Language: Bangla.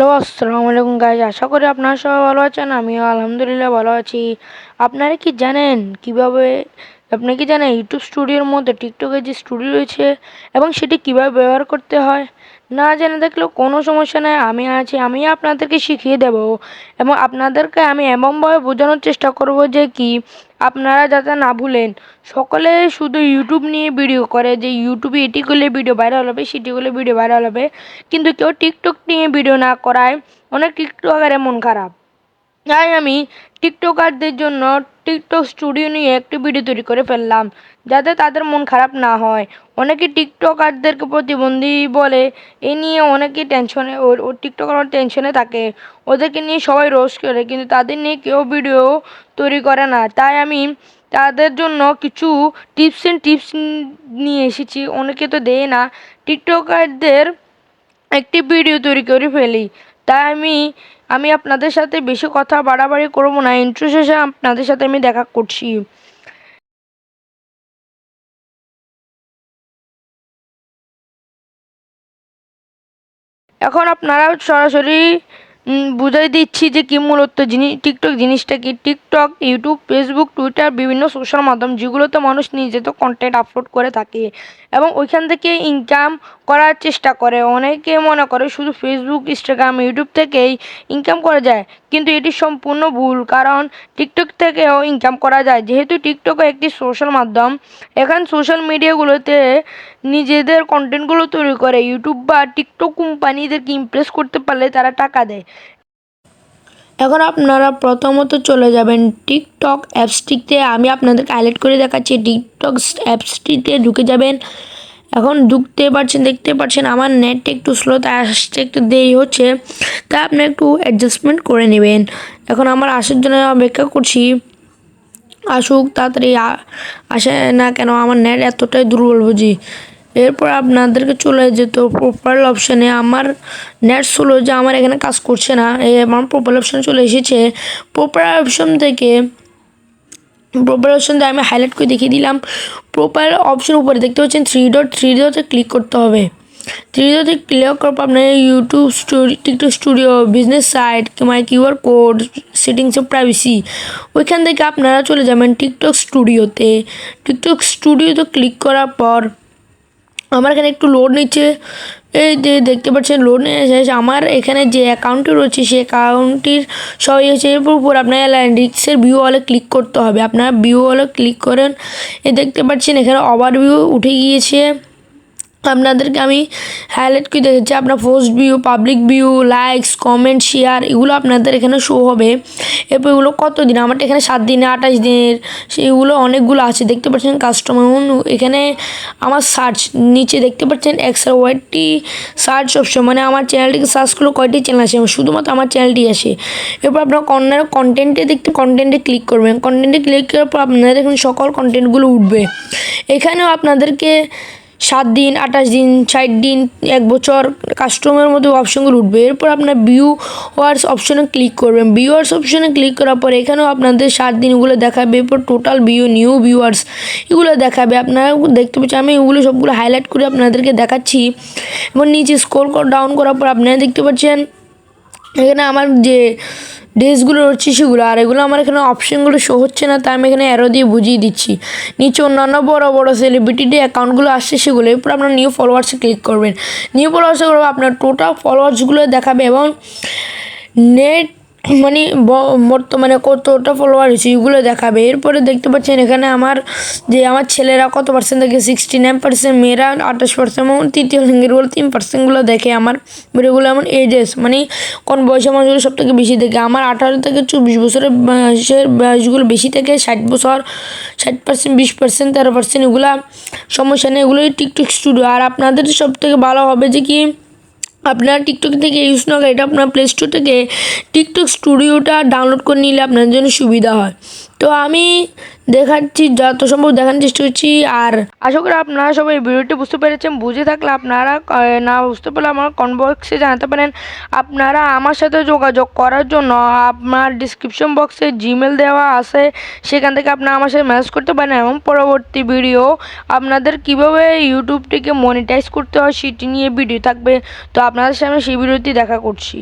হ্যালো, আসসালামু আলাইকুম গাইজ। আশা করি আপনারা সবাই ভালো আছেন। আমিও আলহামদুলিল্লাহ ভালো আছি। আপনারা কি জানেন কিভাবে আপনি কি জানেন ইউটিউব স্টুডিওর মধ্যে টিকটকের যে স্টুডিও রয়েছে এবং সেটি কিভাবে ব্যবহার করতে হয়? না জেনে থাকলেও কোনো সমস্যা নেই, আমি আছি, আমি আপনাদেরকে শিখিয়ে দেব এবং আপনাদেরকে আমি এমনভাবে বোঝানোর চেষ্টা করব যে কি আপনারা যাতে না ভুলেন। সকলে শুধু ইউটিউব নিয়ে ভিডিও করে যে ইউটিউবে এটি করলে ভিডিও ভাইরাল হবে, সেটি করলে ভিডিও ভাইরাল হবে, কিন্তু কেউ টিকটক নিয়ে ভিডিও না করায় অনেক টিকটকারের মন খারাপ। তাই আমি টিকটকারদের জন্য টিকটক স্টুডিও নিয়ে একটি ভিডিও তৈরি করে ফেললাম যাতে তাদের মন খারাপ না হয়। অনেকে টিকটকারদেরকে প্রতিবন্ধী বলে, এ নিয়ে অনেকে টেনশনে ও টিকটকার টেনশনে থাকে, ওদেরকে নিয়ে সবাই রোস্ট করে, কিন্তু তাদের নিয়ে কেউ ভিডিও তৈরি করে না। তাই আমি তাদের জন্য কিছু টিপস নিয়ে এসেছি। অনেকে তো দেয় না, টিকটকারদের একটি ভিডিও তৈরি করে ফেলি। তাই আমি আপনাদের সাথে বেশি কথা বাড়াবাড়ি করবো না, ইন্ট্রো শেষে আপনাদের সাথে আমি দেখা করছি। এখন আপনারা সরাসরি বুঝাই দিচ্ছি যে কি মূলত টিকটক জিনিসটা কি। টিকটক, ইউটিউব, ফেসবুক, টুইটার বিভিন্ন সোশ্যাল মাধ্যম যেগুলোতে মানুষ নিজে তো কন্টেন্ট আপলোড করে থাকে এবং ওইখান থেকে ইনকাম করার চেষ্টা করে। অনেকে মনে করে শুধু ফেসবুক, ইনস্টাগ্রাম, ইউটিউব থেকেই ইনকাম করা যায়, কিন্তু এটি সম্পূর্ণ ভুল। কারণ টিকটক থেকেও ইনকাম করা যায়, যেহেতু টিকটক একটি সোশ্যাল মাধ্যম। এখন সোশ্যাল মিডিয়াগুলোতে নিজেদের কন্টেন্টগুলো তৈরি করে ইউটিউব বা টিকটক কোম্পানিদেরকে ইমপ্রেস করতে পারলে তারা টাকা দেয়। এখন আপনারা প্রথমত চলে যাবেন টিকটক অ্যাপসটিতে। আমি আপনাদেরকে হাইলাইট করে দেখাচ্ছি। টিকটক অ্যাপসটিতে ঢুকে যাবেন। এখন ঢুকতে পারছেন, দেখতে পাচ্ছেন আমার নেট একটু স্লো, তাই আসতে একটু দেরি হচ্ছে, তাই আপনি একটু অ্যাডজাস্টমেন্ট করে নেবেন। এখন আমার আসার জন্য অপেক্ষা করছি, আসুক তাড়াতাড়ি। আসে না কেন, আমার নেট এতটাই দুর্বল বুঝি। এরপর আপনাদেরকে চলে যেত প্রোফাইল অপশানে। আমার নেট স্লো যে আমার এখানে কাজ করছে না, আমার প্রোফাইল অপশানে চলে এসেছে। প্রোফাইল অপশান থেকে আমি হাইলাইট করে দেখিয়ে দিলাম। প্রোফাইল অপশন উপরে দেখতে পাচ্ছেন থ্রি ডটে ক্লিক করতে হবে। থ্রি ডটে ক্লিক করার পর আপনার YouTube studio, TikTok studio, business site, my QR code, settings of privacy, ওইখান থেকে আপনারা চলে যাবেন টিকটক স্টুডিওতে। টিকটক স্টুডিওতে ক্লিক করার পর আমার এখানে একটু লোড নিচ্ছে। এই যে দেখতে পাচ্ছেন লোড নিয়ে এসেছে। আমার এখানে যে অ্যাকাউন্টটি রয়েছে সেই অ্যাকাউন্টটির সবই হচ্ছে। এরপর উপর আপনার অ্যানালিটিক্সের ভিউ ওয়ালে ক্লিক করতে হবে। আপনারা ভিউ ওয়ালে ক্লিক করেন, এ দেখতে পাচ্ছেন এখানে ওভারভিউ উঠে গিয়েছে। আপনাদেরকে আমি হাইলাইট করে দেখেছি, আপনার post view, public view, likes, comment, share, এগুলো আপনাদের এখানে শো হবে। এরপর এগুলো কত দিন, আমারটা এখানে 7 দিনে, 28 দিনের, সেগুলো অনেকগুলো আছে। দেখতে পাচ্ছেন কাস্টমার এখানে আমার সার্চ নিচে দেখতে পাচ্ছেন এক্সট্রা ওয়াইটি সার্চ অপশন, মানে আমার চ্যানেলটিকে সার্চ করলে কয়টি চ্যানেল আসে, শুধুমাত্র আমার চ্যানেলটি আসে। এরপর আপনার কর্নারে কন্টেন্টে ক্লিক করবেন। কন্টেন্টে ক্লিক করার পর আপনাদের দেখুন সকল কন্টেন্টগুলো উঠবে। এখানেও আপনাদেরকে 7 দিন, 28 দিন, 60 দিন, 1 বছর কাস্টমারের মধ্যে অপশনগুলো উঠবে। এরপর আপনার ভিউয়ার্স অপশনে ক্লিক করবেন। ভিউয়ার্স অপশনে ক্লিক করার পর এখানেও আপনাদের 7 দিনগুলো দেখাবে। এরপর টোটাল নিউ ভিউয়ার্স এগুলো দেখাবে। আপনারা দেখতে পাচ্ছেন আমি এগুলো সবগুলো হাইলাইট করে আপনাদেরকে দেখাচ্ছি। এবং নিচে স্ক্রল ডাউন করার পর আপনারা দেখতে পাচ্ছেন এখানে আমার যে ডেসগুলো রয়েছে সেগুলো, আর এগুলো আমার এখানে অপশানগুলো শো হচ্ছে না, তাই আমি এখানে অ্যারো দিয়ে বুঝিয়ে দিচ্ছি। নিচে অন্যান্য বড় বড় সেলিব্রিটিদের অ্যাকাউন্টগুলো আসছে সেগুলো। এরপর আপনার নিউ ফলোয়ার্সে ক্লিক করবেন। নিউ ফলোয়ার্সে করবে আপনার টোটাল ফলোয়ার্সগুলো দেখাবে এবং নেট মানে বর্তমানে কতটা ফলোয়ার হয়েছে এগুলো দেখাবে। এরপরে দেখতে পাচ্ছেন এখানে আমার ছেলেরা কত পার্সেন্ট দেখে, 69%, মেয়েরা 28%, এবং তৃতীয় লিঙ্গেরগুলো 3%গুলো দেখে আমার ভিডিওগুলো। এমন এজেস মানে কোন বয়সের মানুষগুলো সব থেকে বেশি দেখে, আমার 18 থেকে 24 বছরের বয়সগুলো বেশি থেকে, 60 বছর, 60%, 20%, 13%, এগুলা সমস্যা নেই, এগুলোই টিকটক স্টুডিও। আর আপনাদের সব থেকে ভালো হবে যে কি আপনারা টিকটক থেকে ইউজ না করে এটা আপনার প্লে স্টোর থেকে টিকটক স্টুডিওটা ডাউনলোড করে নিলে আপনার জন্য সুবিধা হয়। তো আমি দেখাচ্ছি, যত সম্ভব দেখানোর চেষ্টা করছি। আর আশা করি আপনারা সবাই ভিডিওটি বুঝতে পেরেছেন। বুঝে থাকলে আপনারা না বুঝতে পারলে আমার কমেন্ট বক্সে জানাতে পারেন। আপনারা আমার সাথে যোগাযোগ করার জন্য আপনার ডিসক্রিপশন বক্সে জিমেল দেওয়া আছে, সেখান থেকে আপনারা আমার সাথে মেসেজ করতে পারেন এবং পরবর্তী ভিডিও আপনাদের কীভাবে ইউটিউবটিকে মনিটাইজ করতে হয় সেটি নিয়ে ভিডিও থাকবে। তো আপনাদের সামনে সেই ভিডিওটি দেখা করছি।